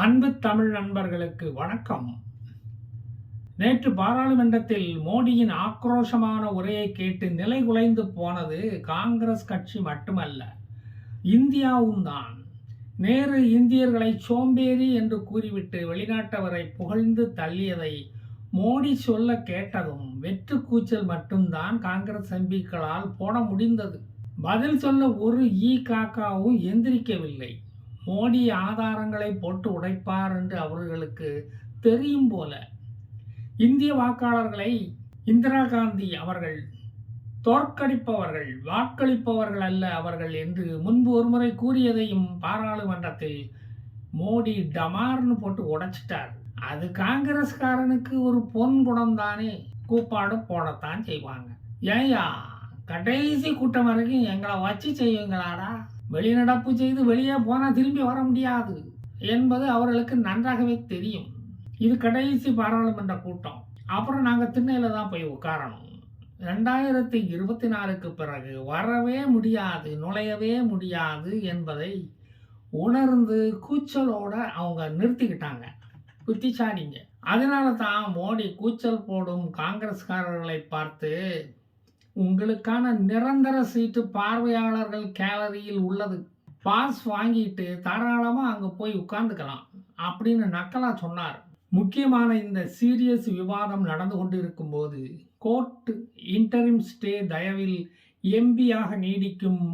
அன்பு தமிழ் நண்பர்களுக்கு வணக்கம். நேற்று பாராளுமன்றத்தில் மோடியின் ஆக்ரோஷமான உரையை கேட்டு நிலைகுலைந்து போனது காங்கிரஸ் கட்சி மட்டுமல்ல, இந்தியாவும் தான். நேரு இந்தியர்களை சோம்பேறி என்று கூறிவிட்டு வெளிநாட்டவரை புகழ்ந்து தள்ளியதை மோடி சொல்ல கேட்டதும் வெற்று கூச்சல் மட்டும்தான் காங்கிரஸ் எம்பிக்களால் போட முடிந்தது. பதில் சொல்ல ஒரு காக்காவும் எந்திரிக்கவில்லை. மோடி ஆதாரங்களை போட்டு உடைப்பார் என்று அவர்களுக்கு தெரியும் போல. இந்திய வாக்காளர்களை இந்திரா காந்தி அவர்கள் தோற்கடிப்பவர்கள், வாக்களிப்பவர்கள் அல்ல அவர்கள் என்று முன்பு ஒருமுறை கூறியதையும் பாராளுமன்றத்தில் மோடி டமார்னு போட்டு உடைச்சிட்டார். அது காங்கிரஸ்காரனுக்கு ஒரு பொன் குணம் தானே, கூப்பாடு போடத்தான் செய்வாங்க. ஏயா கடைசி கூட்டம் வரைக்கும் எங்களை வச்சு செய்வீங்களாடா? வெளிநடப்பு செய்து வெளியே போனால் திரும்பி வர முடியாது என்பது அவர்களுக்கு நன்றாகவே தெரியும். இது கடைசி பாராளுமன்ற கூட்டம். அப்புறம் நாங்கள் திண்ணையில் தான் போய் உட்காரணும். 2024க்கு பிறகு வரவே முடியாது, நுழையவே முடியாது என்பதை உணர்ந்து கூச்சலோட அவங்க நிறுத்திக்கிட்டாங்க. புத்திசாலிங்க. அதனால தான் மோடி கூச்சல் போடும் காங்கிரஸ்காரர்களை பார்த்து, உங்களுக்கான நிரந்தர சீட்டு பார்வையாளர்கள் கேலரியில் உள்ளது, பாஸ் வாங்கிட்டு தாராளமாக அங்கே போய் உட்கார்ந்துக்கலாம் அப்படின்னு நக்கலா சொன்னார். முக்கியமான இந்த சீரியஸ் விவாதம் நடந்து கொண்டு இருக்கும்போது கோர்ட் இன்டரிம் ஸ்டே தயவில் எம்பியாக நீடிக்கும்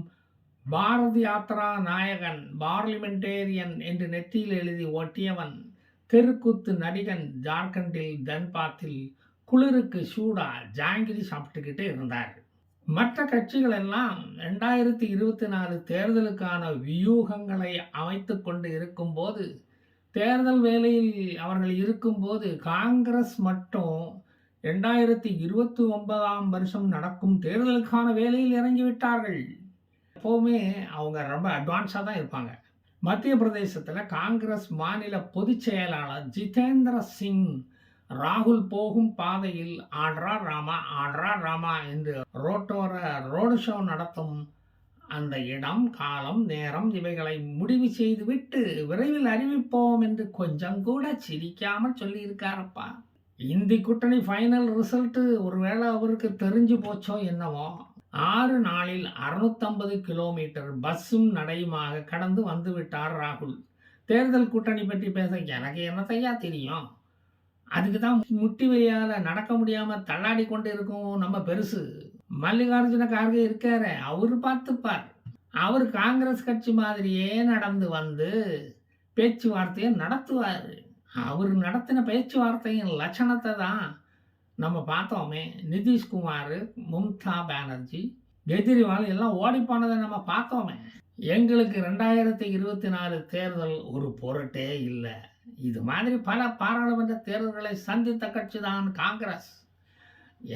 பாரத் யாத்ரா நாயகன், பார்லிமெண்டேரியன் என்று நெற்றியில் எழுதி ஒட்டியவன், தெருக்கூத்து நடிகன் ஜார்க்கண்டில் தன்பாத்தில் குளிருக்கு சூடா ஜாங்கிரி சாப்பிட்டுக்கிட்டு இருந்தார். மற்ற கட்சிகள் எல்லாம் 2024 தேர்தலுக்கான வியூகங்களை அமைத்து கொண்டு இருக்கும்போது, தேர்தல் வேலையில் அவர்கள் இருக்கும்போது, காங்கிரஸ் மட்டும் 2029ஆம் வருஷம் நடக்கும் தேர்தலுக்கான வேலையில் இறங்கிவிட்டார்கள். எப்போவுமே அவங்க ரொம்ப அட்வான்ஸாக தான் இருப்பாங்க. மத்திய பிரதேசத்தில் காங்கிரஸ் மாநில பொதுச் செயலாளர் ஜிதேந்திர சிங் ராகுல் போகும் பாதையில் ஆட்ரா ராமா ஆட்ரா ராமா என்று ரோடு ஷோ நடத்தும் அந்த இடம், காலம், நேரம் இவைகளை முடிவு செய்துவிட்டு விரைவில் அறிவிப்போம் என்று கொஞ்சம் கூட சிரிக்காமல் சொல்லியிருக்காரப்பா. இந்தி கூட்டணி ஃபைனல் ரிசல்ட்டு ஒருவேளை அவருக்கு தெரிஞ்சு போச்சோ என்னவோ. 6 நாளில் 650 கிலோமீட்டர் பஸ்ஸும் நடையுமாக கடந்து வந்து விட்டார் ராகுல். தேர்தல் கூட்டணி பற்றி பேச எனக்கு என்னத்தையா தெரியும்? அதுக்கு தான் முட்டி வழியால் நடக்க முடியாமல் தள்ளாடி கொண்டு இருக்கும் நம்ம பெருசு மல்லிகார்ஜுன கார்கே இருக்காரு. அவர் பார்த்துப்பார். அவர் காங்கிரஸ் கட்சி மாதிரியே நடந்து வந்து பேச்சுவார்த்தையை நடத்துவார். அவர் நடத்தின பேச்சுவார்த்தையின் லட்சணத்தை தான் நம்ம பார்த்தோமே. நிதிஷ்குமார், மம்தா பானர்ஜி, கெஜ்ரிவால் எல்லாம் ஓடி போனதை நம்ம பார்த்தோமே. எங்களுக்கு 2024 தேர்தல் ஒரு பொருட்டே இல்லை. இது மாதிரி பல பாராளுமன்ற தேர்தல்களை சந்தித்த கட்சி தான் காங்கிரஸ்.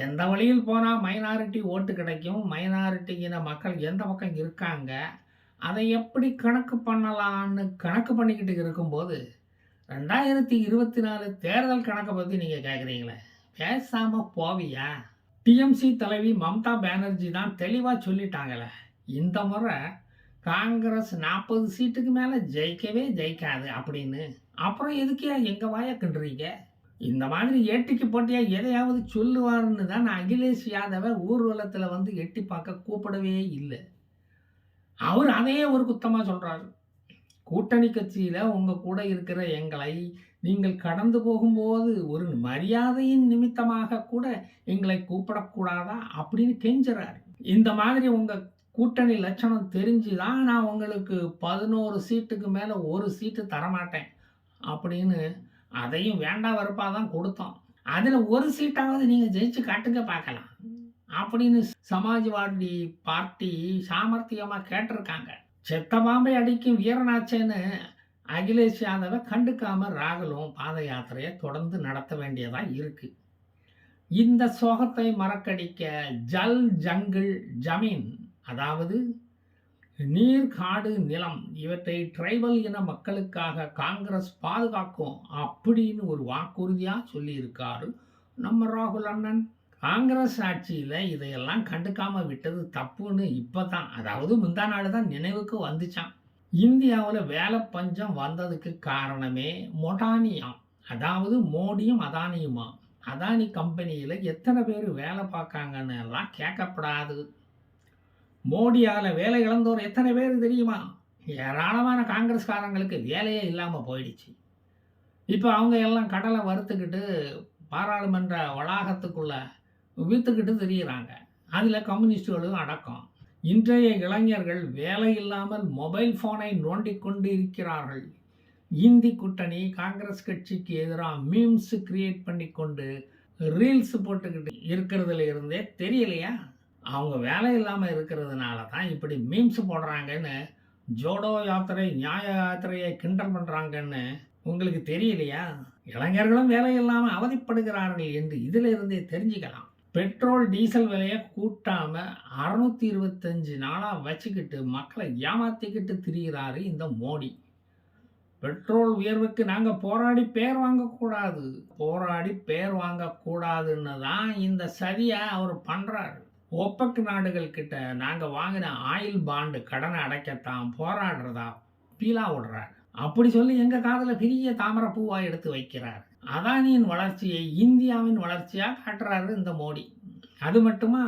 எந்த வழியில் போனால் மைனாரிட்டி ஓட்டு கிடைக்கும், மைனாரிட்டியின மக்கள் எந்த பக்கம் இருக்காங்க, அதை எப்படி கணக்கு பண்ணலான்னு கணக்கு பண்ணிக்கிட்டு இருக்கும்போது 2024 தேர்தல் கணக்கை பற்றி நீங்கள் கேட்குறீங்களே, பேசாமல் போவியா? டிஎம்சி தலைவி மம்தா பானர்ஜி தான் தெளிவாக சொல்லிட்டாங்களே, இந்த முறை காங்கிரஸ் 40 சீட்டுக்கு மேலே ஜெயிக்கவே ஜெயிக்காது அப்படின்னு. அப்புறம் எதுக்கே எங்கள் வாயை கிண்டுறீங்க? இந்த மாதிரி ஏட்டிக்கு போட்டியாக எதையாவது சொல்லுவார்னு தான் அகிலேஷ் யாதவை ஊர்வலத்தில் வந்து எட்டி பார்க்க கூப்பிடவே இல்லை. அவர் அதையே ஒரு குத்தமாக சொல்கிறாரு. கூட்டணி கட்சியில் உங்கள் கூட இருக்கிற எங்களை நீங்கள் கடந்து போகும்போது ஒரு மரியாதையின் நிமித்தமாக கூட எங்களை கூப்பிடக்கூடாதா அப்படின்னு கெஞ்சுறாரு. இந்த மாதிரி உங்கள் கூட்டணி லட்சணம் தெரிஞ்சு தான் நான் உங்களுக்கு 11 சீட்டுக்கு மேலே ஒரு சீட்டு தரமாட்டேன் அப்படின்னு அதையும் வேண்டாம் வெறுப்பாக தான் கொடுத்தோம். அதில் ஒரு சீட்டாவது நீங்கள் ஜெயிச்சு காட்டுங்க பார்க்கலாம் அப்படின்னு சமாஜ்வாடி பார்ட்டி சாமர்த்தியமாக கேட்டிருக்காங்க. செத்த பாம்பை அடிக்கும் வீரனாச்சேன்னு அகிலேஷ் யாதவை கண்டுக்காமல் ராகுலும் பாத யாத்திரையை தொடர்ந்து நடத்த வேண்டியதாக இருக்குது. இந்த சோகத்தை மறக்கடிக்க ஜல் ஜங்கிள் ஜமீன், அதாவது நீர், காடு, நிலம் இவற்றை ட்ரைபல் இன மக்களுக்காக காங்கிரஸ் பாதுகாக்கும் அப்படின்னு ஒரு வாக்குறுதியாக சொல்லியிருக்காரு நம்ம ராகுல் அண்ணன். காங்கிரஸ் ஆட்சியில் இதையெல்லாம் கண்டுக்காமல் விட்டது தப்புன்னு இப்போ தான், அதாவது முந்தா நாள் தான் நினைவுக்கு வந்துச்சான். இந்தியாவுல வேலை பஞ்சம் வந்ததுக்கு காரணமே மொடானியாம். அதாவது மோடியும், அதானியுமாம். அதானி கம்பெனியில எத்தனை பேர் வேலை பார்க்காங்கன்னு எல்லாம் கேட்கப்படாது. மோடியால வேலை இழந்தோர் எத்தனை பேர் தெரியுமா? ஏராளமான காங்கிரஸ்காரங்களுக்கு வேலையே இல்லாம போயிடுச்சு. இப்ப அவங்க எல்லாம் கடலை வறுத்துக்கிட்டு பாராளுமன்ற வளாகத்துக்குள்ள வித்துக்கிட்டு திரியிறாங்க. அதுல கம்யூனிஸ்டுகளும் அடக்கம். இன்றைய இளைஞர்கள் வேலை இல்லாமல் மொபைல் போனை நோண்டிக் கொண்டு இருக்கிறார்கள். இந்தி கூட்டணி காங்கிரஸ் கட்சிக்கு எதிராக மீம்ஸ் கிரியேட் பண்ணி கொண்டு ரீல்ஸ் போட்டுக்கிட்டு இருக்கிறதுல இருந்தே தெரியலையா? அவங்க வேலை இல்லாமல் இருக்கிறதுனால தான் இப்படி மீம்ஸ் போடுறாங்கன்னு, ஜோடோ யாத்திரை நியாய யாத்திரையை கிண்டல் பண்ணுறாங்கன்னு உங்களுக்கு தெரியலையா? இளைஞர்களும் வேலை இல்லாமல் அவதிப்படுகிறார்கள் என்று இதில் இருந்தே தெரிஞ்சுக்கலாம். பெட்ரோல் டீசல் விலையை கூட்டாம 625 நாளா வச்சுக்கிட்டு மக்களை ஏமாத்திக்கிட்டு திரிகிறாரு இந்த மோடி. பெட்ரோல் உயர்வுக்கு நாங்க போராடி பேர் வாங்கக்கூடாது, போராடி பேர் வாங்கக்கூடாதுன்னு தான் இந்த சதியை அவர் பண்றாரு. ஒப்பக் நாடுகள் கிட்ட நாங்க வாங்கின ஆயில் பாண்டு கடனை அடைக்கத்தான் போராடுறதா பீலா விடுறாரு. அப்படி சொல்லி எங்க காதுல பெரிய தாமரை பூவா எடுத்து வைக்கிறார். அதானியின் வளர்ச்சியை இந்தியாவின் வளர்ச்சியா காட்டுறாரு இந்த மோடி. அது மட்டுமா,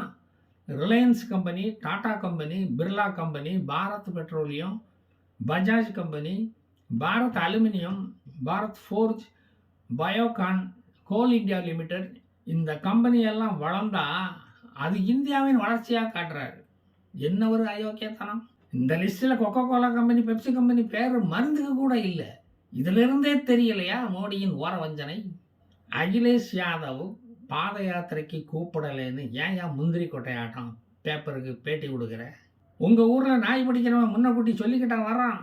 Reliance company, Tata company, Birla company, Bharat Petroleum, Bajaj company, Bharat Aluminium, Bharat Forge, Biocon, Coal India Limited, இந்த கம்பெனி எல்லாம் வளர்ந்தா அது இந்தியாவின் வளர்ச்சியாக காட்டுறாரு. என்ன ஒரு அயோக்கியத்தனம்! இந்த லிஸ்ட்டில் Coca Cola company, Pepsi company பேர் மருந்துக்கு கூட இல்லை. இதிலிருந்தே தெரியலையா மோடியின் ஓர வஞ்சனை? அகிலேஷ் யாதவ் பாத யாத்திரைக்கு கூப்பிடலைன்னு ஏன் முந்திரி கொட்டையாட்டம் பேப்பருக்கு பேட்டி கொடுக்குற? உங்கள் ஊரில் நாய் பிடிக்கிறவன் முன்னக்கூட்டி சொல்லிக்கிட்டா வரான்.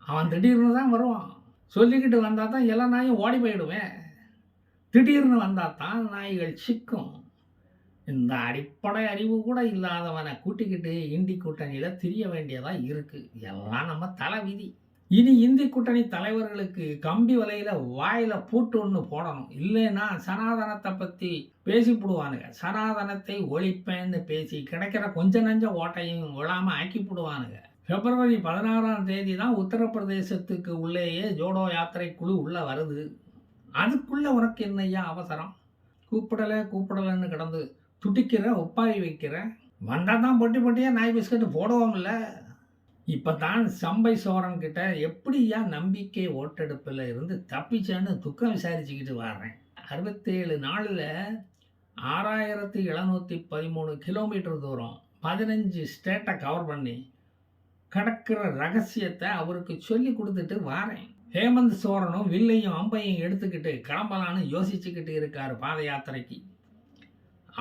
அவன் திடீர்னு தான் வருவான். சொல்லிக்கிட்டு வந்தால் தான் எல்லா நாயும் ஓடி போயிடுவேன். திடீர்னு வந்தால் தான் நாய்கள் சிக்கும். இந்த அடிப்படை அறிவு கூட இல்லாதவனை கூட்டிக்கிட்டு இந்தி கூட்டணியில் திரிய வேண்டியதாக இருக்குது. எல்லாம் நம்ம தலை விதி. இனி இந்தி கூட்டணி தலைவர்களுக்கு கம்பி வலையில் வாயில் பூட்டு ஒன்று போடணும். இல்லைன்னா சனாதனத்தை பற்றி பேசிவிடுவானுங்க. சனாதனத்தை ஒழிப்பேன்னு பேசி கிடைக்கிற கொஞ்ச நஞ்ச ஓட்டையும் விழாமல் ஆக்கிவிடுவானுங்க. பிப்ரவரி 16ஆம் தேதி தான் உத்தரப்பிரதேசத்துக்கு உள்ளேயே ஜோடோ யாத்திரை குழு உள்ளே வருது. அதுக்குள்ளே உனக்கு என்னையா அவசரம்? கூப்பிடலைன்னு கிடந்து துடிக்கிற, ஒப்பாரி வைக்கிற. வந்தால் தான் பொட்டி பொட்டியாக நாய் பிஸ்கட்டு போடுவோம்ல. இப்போ தான் சம்பை சோரன் கிட்ட எப்படியா நம்பிக்கை ஓட்டெடுப்பில் இருந்து தப்பிச்சேன்னு துக்கம் விசாரிச்சுக்கிட்டு வர்றேன். 67 நாளில் 6713 கிலோமீட்டர் தூரம் 15 ஸ்டேட்டை கவர் பண்ணி கடக்கிற ரகசியத்தை அவருக்கு சொல்லி கொடுத்துட்டு வாரேன். ஹேமந்த் சோரனும் வில்லையும் அம்பையும் எடுத்துக்கிட்டு கிளம்பலான்னு யோசிச்சுக்கிட்டு இருக்காரு பாத யாத்திரைக்கு.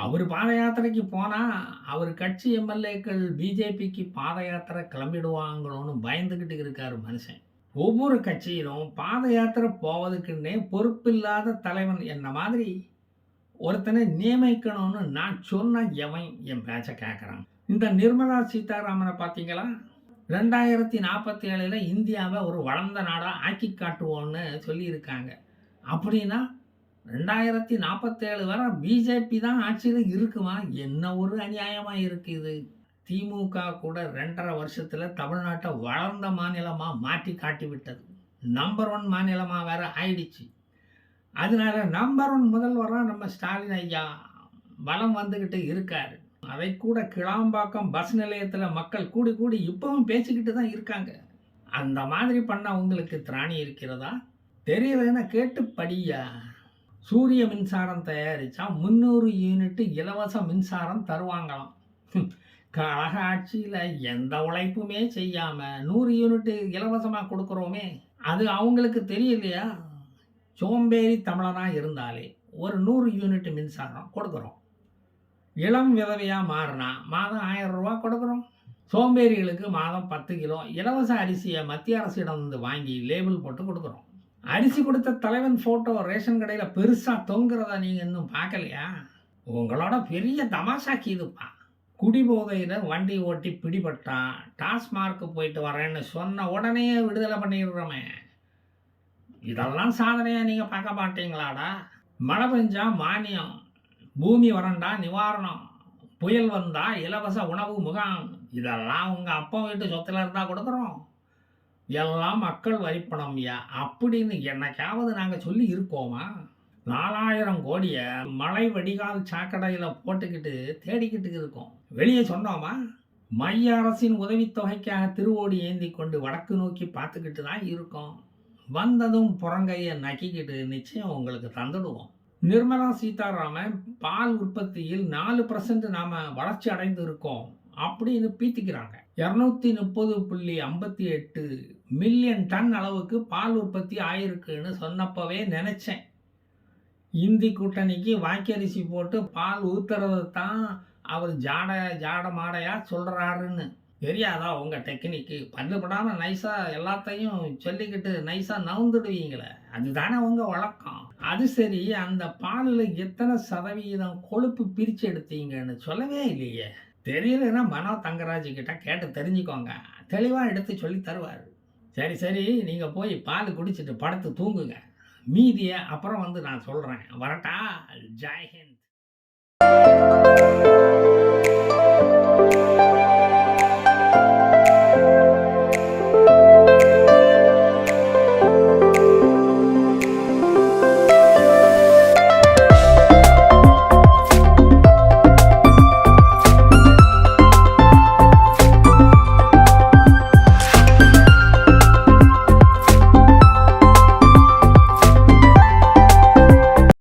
அவர் பாத யாத்திரைக்கு போனால் அவர் கட்சி எம்எல்ஏக்கள் பிஜேபிக்கு பாத யாத்திரை கிளம்பிடுவாங்களோன்னு பயந்துக்கிட்டு இருக்காரு மனுஷன். ஒவ்வொரு கட்சியிலும் பாத யாத்திரை போவதுக்குன்னே பொறுப்பில்லாத தலைவன் என்ன மாதிரி ஒருத்தனை நியமிக்கணும்னு நான் சொன்ன எவன் என் பேச்சை கேட்குறான். இந்த நிர்மலா சீதாராமனை பார்த்தீங்களா? 2047 இந்தியாவை ஒரு வளர்ந்த நாடாக ஆக்கி காட்டுவோன்னு சொல்லியிருக்காங்க. அப்படின்னா 2047 வரை பிஜேபி தான் ஆட்சியில் இருக்குமா? என்ன ஒரு அநியாயமாக இருக்குது. திமுக கூட 2.5 வருஷத்தில் தமிழ்நாட்டை வளர்ந்த மாநிலமாக மாற்றி காட்டிவிட்டது. நம்பர் 1 மாநிலமாக வேற ஆயிடுச்சு. அதனால நம்பர் 1 முதல்வராக நம்ம ஸ்டாலின் ஐயா பலம் வந்துக்கிட்டு இருக்காரு. அதை கூட கிளாம்பாக்கம் பஸ் நிலையத்தில் மக்கள் கூடி கூடி இப்பவும் பேசிக்கிட்டு தான் இருக்காங்க. அந்த மாதிரி பண்ண உங்களுக்கு திராணி இருக்கிறதா? தெரியலன்னா கேட்டு படியா. சூரிய மின்சாரம் தயாரித்தா 300 யூனிட் இலவச மின்சாரம் தருவாங்களாம். கழக ஆட்சியில் எந்த உழைப்புமே செய்யாமல் 100 யூனிட் இலவசமாக கொடுக்குறோமே, அது அவங்களுக்கு தெரியலையா? சோம்பேறி தமிழனாக இருந்தாலே ஒரு 100 யூனிட் மின்சாரம் கொடுக்குறோம். இளம் விதவையாக மாறினா மாதம் 1000 ரூபா கொடுக்குறோம். சோம்பேறிகளுக்கு மாதம் 10 கிலோ இலவச அரிசியை மத்திய அரசிடம் வந்து வாங்கி லேபிள் போட்டு கொடுக்குறோம். அரிசி கொடுத்த தலைவன் ஃபோட்டோ ரேஷன் கடையில் பெருசாக தொங்குறதா நீங்கள் இன்னும் பார்க்கலையா? உங்களோட பெரிய தமாஷாக்கி இதுப்பா. குடிபோதையில் வண்டி ஓட்டி பிடிபட்டான், டாஸ்மார்க்கு போயிட்டு வரேன்னு சொன்ன உடனே விடுதலை பண்ணிடுறோமே. இதெல்லாம் சாதனையாக நீங்கள் பார்க்க மாட்டீங்களாடா? மழை பெஞ்சா மானியம், பூமி வறண்டா நிவாரணம், புயல் வந்தால் இலவச உணவு முகாம், இதெல்லாம் உங்கள் அப்பா வீட்டு சொத்தில் இருந்தால் கொடுக்குறோம். எல்லாம் மக்கள் வரிப்பணம்யா அப்படின்னு என்னைக்காவது நாங்க சொல்லி இருக்கோமா? 4000 கோடிய மழை வடிகால் சாக்கடையில போட்டுக்கிட்டு தேடிக்கிட்டு இருக்கோம். வெளியே சொன்னோமா? மைய அரசின் உதவித்தொகைக்காக திருவோடி ஏந்தி கொண்டு வடக்கு நோக்கி பார்த்துக்கிட்டு தான் இருக்கோம். வந்ததும் புறங்கைய நக்கிக்கிட்டு நிச்சயம் உங்களுக்கு தந்துடுவோம். நிர்மலா சீதாராமன் பால் உற்பத்தியில் 4% நாம வளர்ச்சி அடைந்து இருக்கோம் அப்படின்னு பீத்திக்கிறாங்க. 230.58 மில்லியன் டன் அளவுக்கு பால் உற்பத்தி ஆயிருக்குன்னு சொன்னப்பவே நினைச்சேன். இந்தி கூட்டணிக்கு வாக்கரிசி போட்டு பால் ஊத்துறது தான் அவர் ஜாட மாடையா சொல்றாருன்னு. தெரியாதா உங்க டெக்னிக்கு? பல்லுபடாம நைஸா எல்லாத்தையும் சொல்லிக்கிட்டு நைஸா நவுந்துடுவீங்களே, அதுதானே உங்க வழக்கம். அது சரி, அந்த பாலில் எத்தனை சதவீதம் கொழுப்பு பிரிச்சு எடுத்தீங்கன்னு சொல்லவே இல்லையே. தெரியலன்னா மனோ தங்கராஜ் கிட்ட கேட்டு தெரிஞ்சுக்கோங்க, தெளிவா எடுத்து சொல்லி தருவார். சரி சரி, நீங்க போய் பால் குடிச்சிட்டு படுத்து தூங்குங்க. மீதியை அப்புறம் வந்து நான் சொல்றேன். வரட்டா? ஜெய் ஹிந்த்.